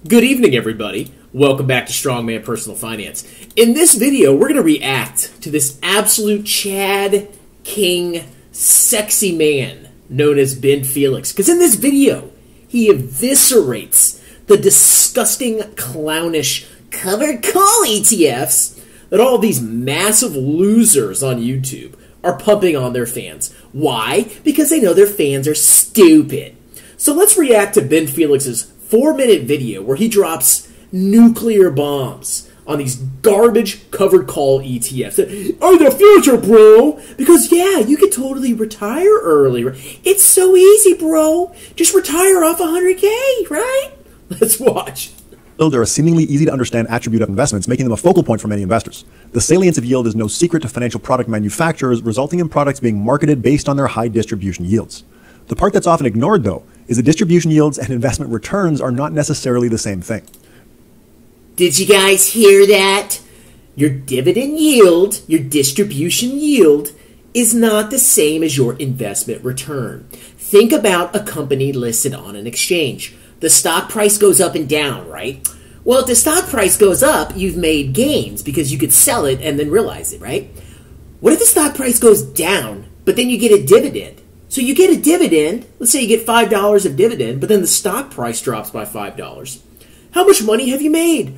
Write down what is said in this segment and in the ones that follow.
Good evening, everybody. Welcome back to Strongman Personal Finance. In this video, we're going to react to this absolute Chad King sexy man known as Ben Felix. Because in this video, he eviscerates the disgusting, clownish, covered call ETFs that all these massive losers on YouTube are pumping on their fans. Why? Because they know their fans are stupid. So let's react to Ben Felix's 4-minute video where he drops nuclear bombs on these garbage covered call ETFs. Are the future, bro! Because, yeah, you could totally retire early. It's so easy, bro. Just retire off $100K, right? Let's watch. Yields are a seemingly easy-to-understand attribute of investments, making them a focal point for many investors. The salience of yield is no secret to financial product manufacturers, resulting in products being marketed based on their high distribution yields. The part that's often ignored, though, is that distribution yields and investment returns are not necessarily the same thing. Did you guys hear that? Your dividend yield, your distribution yield, is not the same as your investment return. Think about a company listed on an exchange. The stock price goes up and down, right? Well, if the stock price goes up, you've made gains because you could sell it and then realize it, right? What if the stock price goes down, but then you get a dividend? So you get a dividend, let's say you get $5 of dividend, but then the stock price drops by $5. How much money have you made?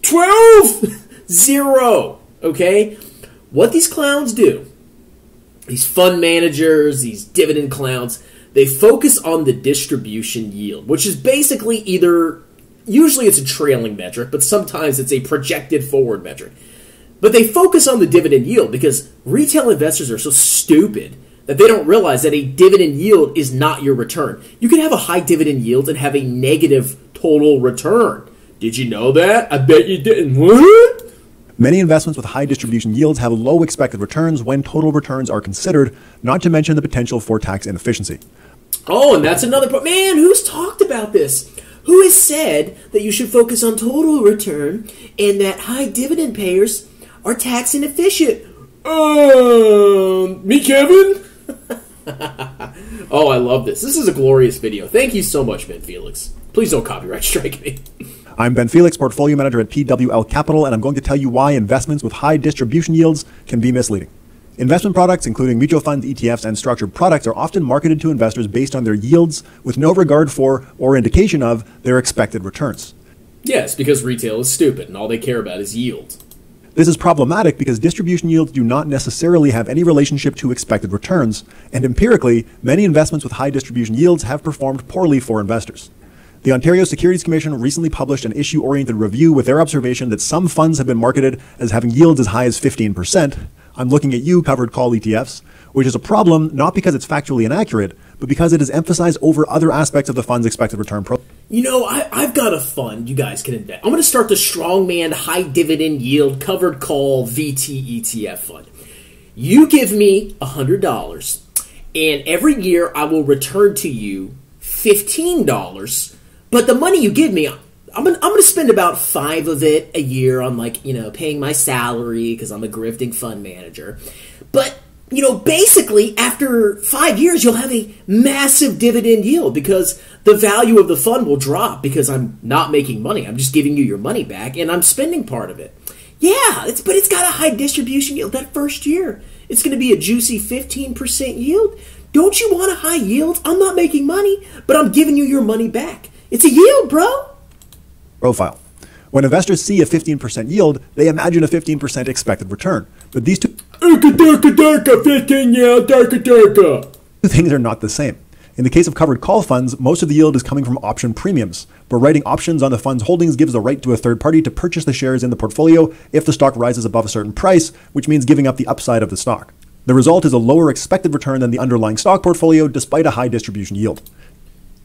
12? Zero, okay? What these clowns do, these fund managers, these dividend clowns, they focus on the distribution yield, which is basically usually it's a trailing metric, but sometimes it's a projected forward metric. But they focus on the dividend yield because retail investors are so stupid that they don't realize that a dividend yield is not your return. You can have a high dividend yield and have a negative total return. Did you know that? I bet you didn't. What? Many investments with high distribution yields have low expected returns when total returns are considered, not to mention the potential for tax inefficiency. Oh, and that's another point. Man, who's talked about this? Who has said that you should focus on total return and that high dividend payers are tax inefficient? Me, Kevin? Oh, I love this. This is a glorious video. Thank you so much, Ben Felix. Please don't copyright strike me. I'm Ben Felix, Portfolio Manager at PWL Capital, and I'm going to tell you why investments with high distribution yields can be misleading. Investment products, including mutual funds, ETFs, and structured products, are often marketed to investors based on their yields with no regard for or indication of their expected returns. Yes, because retail is stupid and all they care about is yield. This is problematic because distribution yields do not necessarily have any relationship to expected returns, and empirically, many investments with high distribution yields have performed poorly for investors. The Ontario Securities Commission recently published an issue-oriented review with their observation that some funds have been marketed as having yields as high as 15%. I'm looking at you, covered call ETFs, which is a problem not because it's factually inaccurate, but because it is emphasized over other aspects of the fund's expected return profile. You know, I've got a fund you guys can invest. I'm going to start the Strongman High Dividend Yield Covered Call VT ETF fund. You give me $100, and every year I will return to you $15. But the money you give me, I'm gonna spend about $5 of it a year on, like, paying my salary because I'm a grifting fund manager. But basically, after 5 years, you'll have a massive dividend yield because the value of the fund will drop because I'm not making money. I'm just giving you your money back, and I'm spending part of it. Yeah, but it's got a high distribution yield. That first year, it's going to be a juicy 15% yield. Don't you want a high yield? I'm not making money, but I'm giving you your money back. It's a yield, bro. Profile. When investors see a 15% yield, they imagine a 15% expected return. But these two things are not the same. In the case of covered call funds, most of the yield is coming from option premiums. But writing options on the fund's holdings gives the right to a third party to purchase the shares in the portfolio if the stock rises above a certain price, which means giving up the upside of the stock. The result is a lower expected return than the underlying stock portfolio despite a high distribution yield.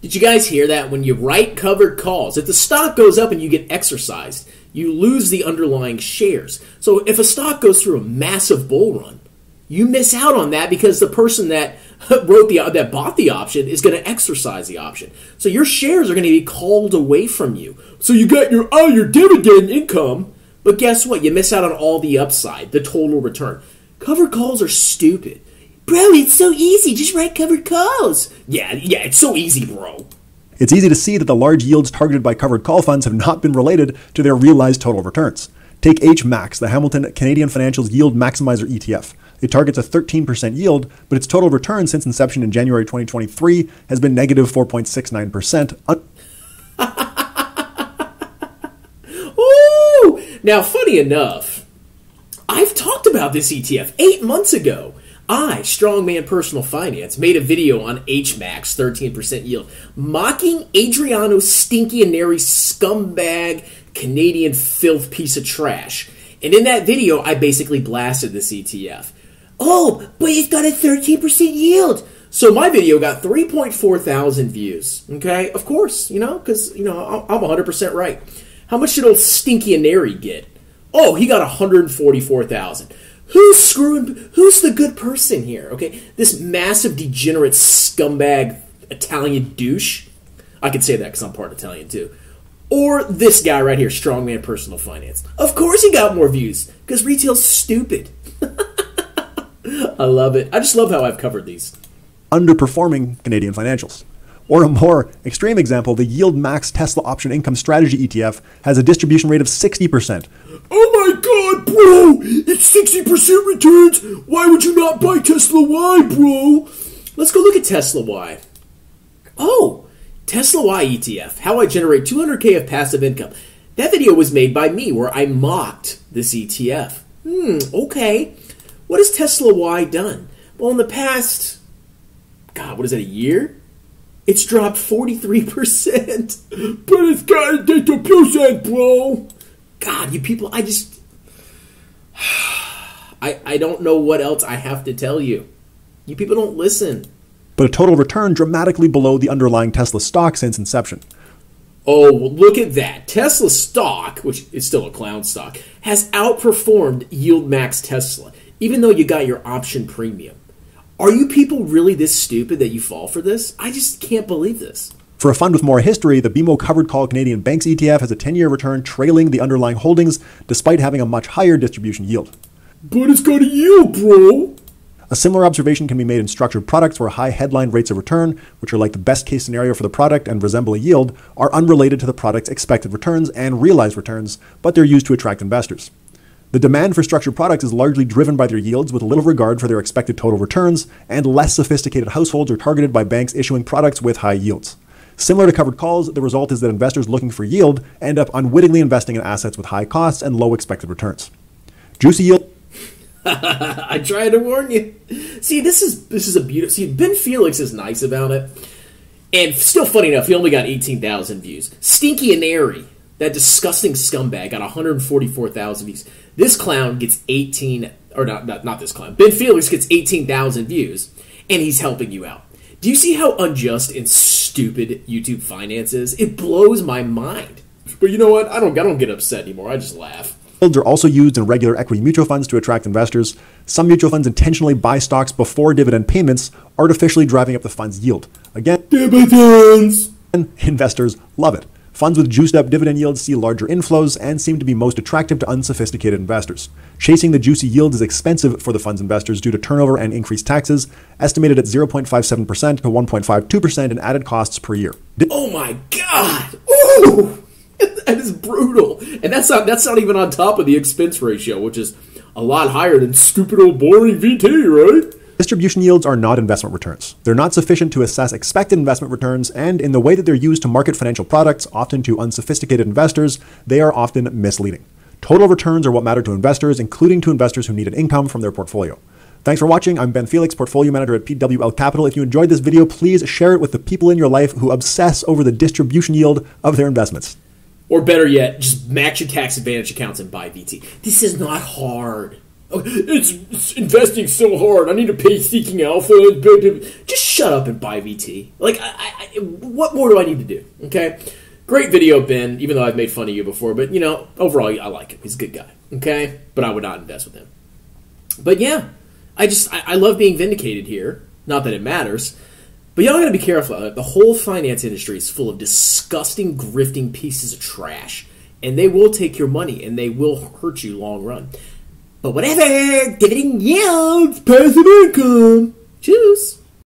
Did you guys hear that? When you write covered calls, if the stock goes up and you get exercised, you lose the underlying shares. So if a stock goes through a massive bull run, you miss out on that because the person that bought the option is going to exercise the option. So your shares are going to be called away from you. So you got your dividend income, but guess what? You miss out on all the upside, the total return. Covered calls are stupid. Bro, it's so easy. Just write covered calls. Yeah, it's so easy, bro. It's easy to see that the large yields targeted by covered call funds have not been related to their realized total returns. Take HMAX, the Hamilton Canadian Financials Yield Maximizer ETF. It targets a 13% yield, but its total return since inception in January 2023 has been negative 4.69%. Ooh! Now, funny enough, I've talked about this ETF 8 months ago. I, Strongman Personal Finance, made a video on HMAX 13% yield, mocking Adriano's stinky and nary scumbag Canadian filth piece of trash. And in that video, I basically blasted this ETF. Oh, but it's got a 13% yield. So my video got 3.4 thousand views. Okay, of course, because, I'm 100% right. How much did old Stinky and Nary get? Oh, he got 144,000. Who's the good person here? Okay, this massive degenerate scumbag Italian douche. I could say that because I'm part Italian too. Or this guy right here, Strongman Personal Finance. Of course he got more views because retail's stupid. I love it. I just love how I've covered these. Underperforming Canadian financials. Or a more extreme example, the Yield Max Tesla Option Income Strategy ETF has a distribution rate of 60%. Oh my god, bro! It's 60% returns! Why would you not buy TSLY, bro? Let's go look at TSLY. Oh, TSLY ETF. How I generate $200K of passive income. That video was made by me where I mocked this ETF. Okay. What has TSLY done? Well, in the past, God, what is that, a year? It's dropped 43%. But it's got a 10%, bro. God, you people, I don't know what else I have to tell you. You people don't listen. But a total return dramatically below the underlying Tesla stock since inception. Oh, well, look at that. Tesla stock, which is still a clown stock, has outperformed Yield Max Tesla, even though you got your option premium. Are you people really this stupid that you fall for this? I just can't believe this. For a fund with more history, the BMO Covered Call Canadian Banks ETF has a 10-year return trailing the underlying holdings despite having a much higher distribution yield. But it's got a yield, bro! A similar observation can be made in structured products where high headline rates of return, which are like the best case scenario for the product and resemble a yield, are unrelated to the product's expected returns and realized returns, but they're used to attract investors. The demand for structured products is largely driven by their yields with little regard for their expected total returns, and less sophisticated households are targeted by banks issuing products with high yields. Similar to covered calls, the result is that investors looking for yield end up unwittingly investing in assets with high costs and low expected returns. Juicy yield. I tried to warn you. See, this is a beautiful. See, Ben Felix is nice about it, and still funny enough, he only got 18,000 views. Stinky and Airy, that disgusting scumbag, got 144,000 views. This clown gets 18, or not this clown. Ben Felix gets 18,000 views, and he's helping you out. Do you see how unjust and stupid YouTube finance is? It blows my mind. But you know what? I don't get upset anymore. I just laugh. Yields are also used in regular equity mutual funds to attract investors. Some mutual funds intentionally buy stocks before dividend payments, artificially driving up the fund's yield. Again, dividends! Investors love it. Funds with juiced up dividend yields see larger inflows and seem to be most attractive to unsophisticated investors. Chasing the juicy yield is expensive for the fund's investors due to turnover and increased taxes, estimated at 0.57% to 1.52% in added costs per year. Oh my God! Ooh! That is brutal. And that's not even on top of the expense ratio, which is a lot higher than stupid old boring VT, right? Distribution yields are not investment returns. They're not sufficient to assess expected investment returns, and in the way that they're used to market financial products, often to unsophisticated investors, they are often misleading. Total returns are what matter to investors, including to investors who need an income from their portfolio. Thanks for watching. I'm Ben Felix, Portfolio Manager at PWL Capital. If you enjoyed this video, please share it with the people in your life who obsess over the distribution yield of their investments. Or better yet, just max your tax advantage accounts and buy VT. This is not hard. It's investing so hard. I need to pay Seeking Alpha. Just shut up and buy VT. Like, what more do I need to do? Okay? Great video, Ben, even though I've made fun of you before. But, overall, I like him. He's a good guy. Okay? But I would not invest with him. But, yeah. I love being vindicated here. Not that it matters. But y'all gotta be careful. The whole finance industry is full of disgusting, grifting pieces of trash. And they will take your money, and they will hurt you long run. But whatever, dividend yields, passive income. Cheers.